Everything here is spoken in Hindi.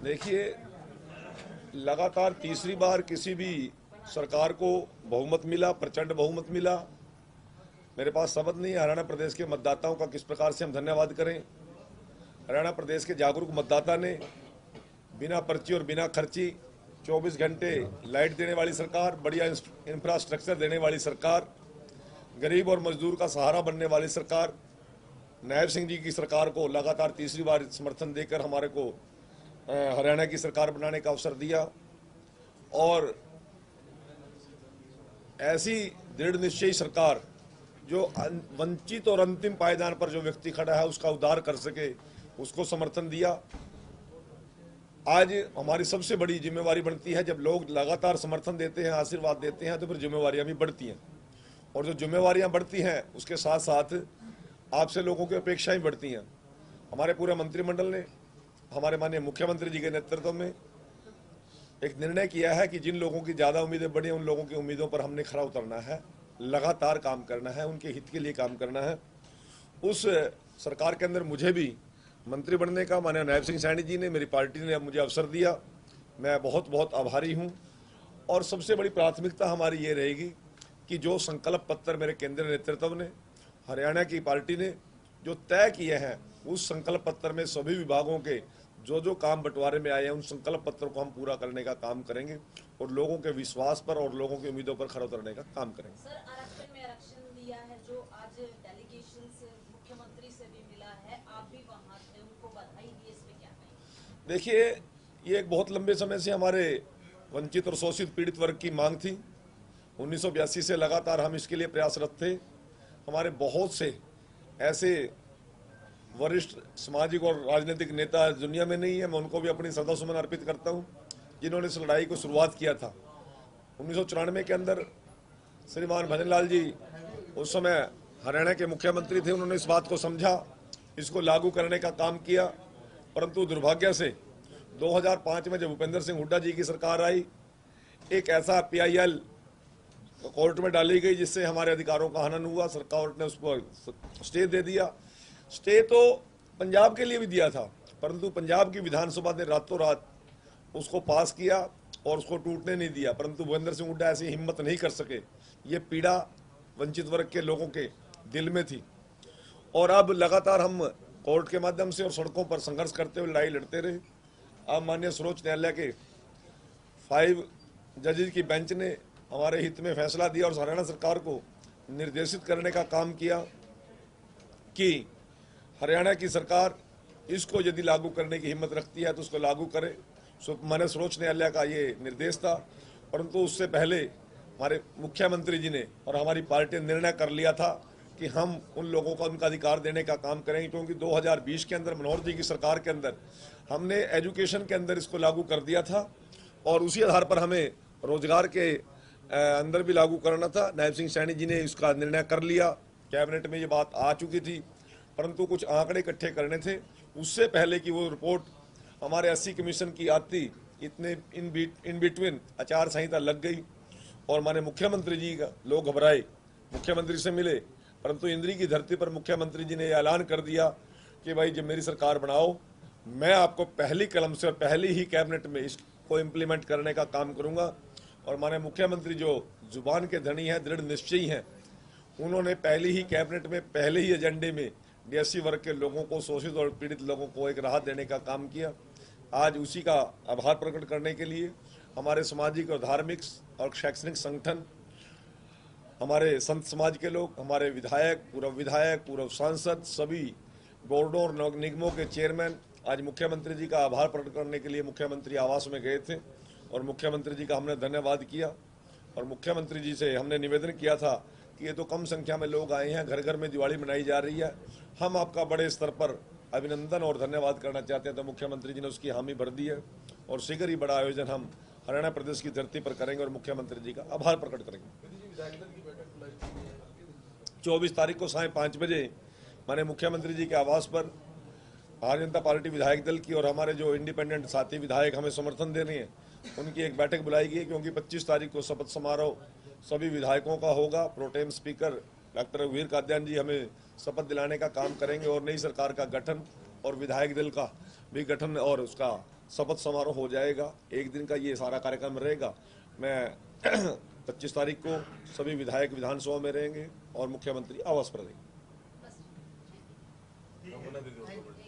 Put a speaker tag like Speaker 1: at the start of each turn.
Speaker 1: देखिए, लगातार तीसरी बार किसी भी सरकार को बहुमत मिला, प्रचंड बहुमत मिला। मेरे पास शब्द नहीं है हरियाणा प्रदेश के मतदाताओं का किस प्रकार से हम धन्यवाद करें। हरियाणा प्रदेश के जागरूक मतदाता ने बिना पर्ची और बिना खर्ची 24 घंटे लाइट देने वाली सरकार, बढ़िया इंफ्रास्ट्रक्चर देने वाली सरकार, गरीब और मजदूर का सहारा बनने वाली सरकार, नायब सिंह जी की सरकार को लगातार तीसरी बार समर्थन देकर हमारे को हरियाणा की सरकार बनाने का अवसर दिया। और ऐसी दृढ़ निश्चयी सरकार जो वंचित और अंतिम पायदान पर जो व्यक्ति खड़ा है उसका उद्धार कर सके, उसको समर्थन दिया। आज हमारी सबसे बड़ी जिम्मेवारी बनती है, जब लोग लगातार समर्थन देते हैं, आशीर्वाद देते हैं, तो फिर जिम्मेवारियां भी बढ़ती हैं। और जो जिम्मेवारियां बढ़ती हैं उसके साथ साथ आपसे लोगों की अपेक्षाएं बढ़ती हैं। हमारे पूरे मंत्रिमंडल ने हमारे माननीय मुख्यमंत्री जी के नेतृत्व में एक निर्णय किया है कि जिन लोगों की ज़्यादा उम्मीदें बढ़ी, उन लोगों की उम्मीदों पर हमने खरा उतरना है, लगातार काम करना है, उनके हित के लिए काम करना है। उस सरकार के अंदर मुझे भी मंत्री बनने का माननीय नायब सिंह सैनी जी ने, मेरी पार्टी ने मुझे अवसर दिया। मैं बहुत बहुत आभारी हूँ। और सबसे बड़ी प्राथमिकता हमारी ये रहेगी कि जो संकल्प पत्र मेरे केंद्रीय नेतृत्व ने, हरियाणा की पार्टी ने जो तय किए हैं, उस संकल्प पत्र में सभी विभागों के जो जो काम बंटवारे में आए हैं, उन संकल्प पत्रों को हम पूरा करने का काम करेंगे और लोगों के विश्वास पर और लोगों की उम्मीदों पर खरा उतरने का काम करेंगे।
Speaker 2: सर, आरक्षण में आरक्षण दिया है, जो आज डेलीगेशन से मुख्यमंत्री से भी मिला है, आप भी वहां थे, उनको बधाई दी, इस पे क्या कहेंगे?
Speaker 1: देखिए, ये एक बहुत लंबे समय से हमारे वंचित और शोषित पीड़ित वर्ग की मांग थी। 1982 से लगातार हम इसके लिए प्रयासरत थे। हमारे बहुत से ऐसे वरिष्ठ सामाजिक और राजनीतिक नेता दुनिया में नहीं है, मैं उनको भी अपनी श्रद्धासुमन अर्पित करता हूं, जिन्होंने इस लड़ाई को शुरुआत किया था। 1994 के अंदर श्रीमान भजनलाल जी उस समय हरियाणा के मुख्यमंत्री थे, उन्होंने इस बात को समझा, इसको लागू करने का काम किया। परंतु दुर्भाग्य से 2005 में जब भूपेंद्र सिंह हुड्डा जी की सरकार आई, एक ऐसा PIL कोर्ट में डाली गई जिससे हमारे अधिकारों का हनन हुआ। सरकार ने उसको स्टे दे दिया। स्टे तो पंजाब के लिए भी दिया था, परंतु पंजाब की विधानसभा ने रातों रात उसको पास किया और उसको टूटने नहीं दिया। परंतु भूपेंद्र सिंह हुड्डा ऐसी हिम्मत नहीं कर सके। ये पीड़ा वंचित वर्ग के लोगों के दिल में थी। और अब लगातार हम कोर्ट के माध्यम से और सड़कों पर संघर्ष करते हुए लड़ाई लड़ते रहे। अब माननीय सर्वोच्च न्यायालय के 5 जजेज की बेंच ने हमारे हित में फैसला दिया और हरियाणा सरकार को निर्देशित करने का काम किया कि हरियाणा की सरकार इसको यदि लागू करने की हिम्मत रखती है तो उसको लागू करे। माननीय सर्वोच्च न्यायालय का ये निर्देश था। परंतु उससे पहले हमारे मुख्यमंत्री जी ने और हमारी पार्टी ने निर्णय कर लिया था कि हम उन लोगों को उनका अधिकार देने का काम करेंगे, क्योंकि 2020 के अंदर मनोहर जी की सरकार के अंदर हमने एजुकेशन के अंदर इसको लागू कर दिया था और उसी आधार पर हमें रोजगार के अंदर भी लागू करना था। नायब सिंह सैनी जी ने इसका निर्णय कर लिया, कैबिनेट में ये बात आ चुकी थी, परंतु कुछ आंकड़े इकट्ठे करने थे। उससे पहले कि वो रिपोर्ट हमारे 80 कमीशन की आती, इतने इन बिटवीन आचार संहिता लग गई और माने मुख्यमंत्री जी का लोग घबराए, मुख्यमंत्री से मिले, परंतु इंद्री की धरती पर मुख्यमंत्री जी ने ऐलान कर दिया कि भाई जब मेरी सरकार बनाओ, मैं आपको पहली कलम से और पहली ही कैबिनेट में इसको इम्प्लीमेंट करने का काम करूंगा। और माने मुख्यमंत्री जो जुबान के धनी हैं, दृढ़ निश्चयी हैं, उन्होंने पहली ही कैबिनेट में, पहले ही एजेंडे में DSC वर्ग के लोगों को, शोषित और पीड़ित लोगों को एक राहत देने का काम किया। आज उसी का आभार प्रकट करने के लिए हमारे सामाजिक और धार्मिक और शैक्षणिक संगठन, हमारे संत समाज के लोग, हमारे विधायक, पूर्व सांसद, सभी बोर्डों और निगमों के चेयरमैन आज मुख्यमंत्री जी का आभार प्रकट करने के लिए मुख्यमंत्री आवास में गए थे और मुख्यमंत्री जी का हमने धन्यवाद किया। और मुख्यमंत्री जी से हमने निवेदन किया था कि ये तो कम संख्या में लोग आए हैं, घर घर में दिवाली मनाई जा रही है, हम आपका बड़े स्तर पर अभिनंदन और धन्यवाद करना चाहते हैं। तो मुख्यमंत्री जी ने उसकी हामी भर दी है और शीघ्र ही बड़ा आयोजन हम हरियाणा प्रदेश की धरती पर करेंगे और मुख्यमंत्री जी का आभार प्रकट करेंगे। 24 तारीख को सायं 5 बजे माने मुख्यमंत्री जी के आवास पर भारतीय जनता पार्टी विधायक दल की और हमारे जो इंडिपेंडेंट साथी विधायक हमें समर्थन दे रहे हैं, उनकी एक बैठक बुलाई गई, क्योंकि 25 तारीख को शपथ समारोह सभी विधायकों का होगा। प्रोटेम स्पीकर डॉक्टर रघुवीर कात्यायन जी हमें शपथ दिलाने का काम करेंगे और नई सरकार का गठन और विधायक दल का भी गठन और उसका शपथ समारोह हो जाएगा। एक दिन का ये सारा कार्यक्रम रहेगा। मैं 25 तारीख को सभी विधायक विधानसभा में रहेंगे और मुख्यमंत्री आवास पर रहेंगे।
Speaker 2: बस।